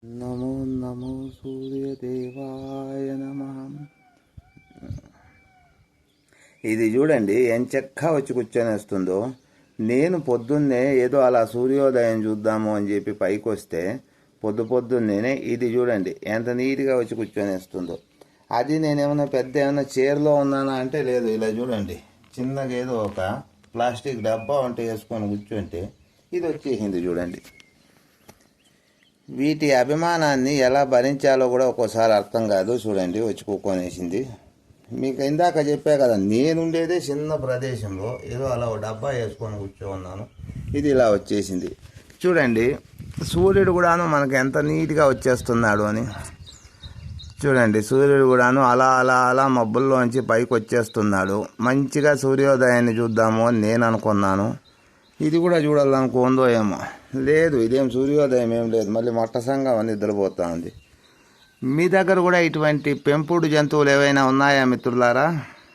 నమో నమో సూర్యదేవాయ నమః. ఇది చూడండి ఎంచక్కా వచ్చి కూర్చొని వస్తుందో. నేను పొద్దున్నే ఏదో అలా సూర్యోదయం చూద్దాము అని చెప్పి పైకి వస్తే పొద్దున్నేనే ఇది చూడండి ఎంత నీట్గా వచ్చి కూర్చొని వస్తుందో. అది నేనేమన్నా పెద్ద ఏమన్నా చైర్లో ఉన్నానా అంటే లేదు. ఇలా చూడండి చిన్నగా ఏదో ఒక ప్లాస్టిక్ డబ్బా ఉంటే వేసుకొని కూర్చుంటే ఇది వచ్చేసింది చూడండి. వీటి అభిమానాన్ని ఎలా భరించాలో కూడా ఒక్కోసారి అర్థం కాదు. చూడండి వచ్చి కూకొనేసింది. మీకు ఇందాక చెప్పా కదా, నేనుండేదే చిన్న ప్రదేశంలో ఏదో అలా ఒక డబ్బా వేసుకొని కూర్చో ఉన్నాను. ఇది ఇలా వచ్చేసింది చూడండి. సూర్యుడు కూడాను మనకు ఎంత నీట్గా వచ్చేస్తున్నాడు అని చూడండి. సూర్యుడు కూడాను అలా అలా అలా మబ్బుల్లోంచి పైకి వచ్చేస్తున్నాడు. మంచిగా సూర్యోదయాన్ని చూద్దాము అని నేను అనుకున్నాను. ఇది కూడా చూడాలనుకుందో ఏమో. లేదు, ఇదేం సూర్యోదయం ఏం లేదు, మళ్ళీ మట్టసంగా నిద్రపోతూ ఉంది. మీ దగ్గర కూడా ఇటువంటి పెంపుడు జంతువులు ఏవైనా ఉన్నాయా మిత్రులారా?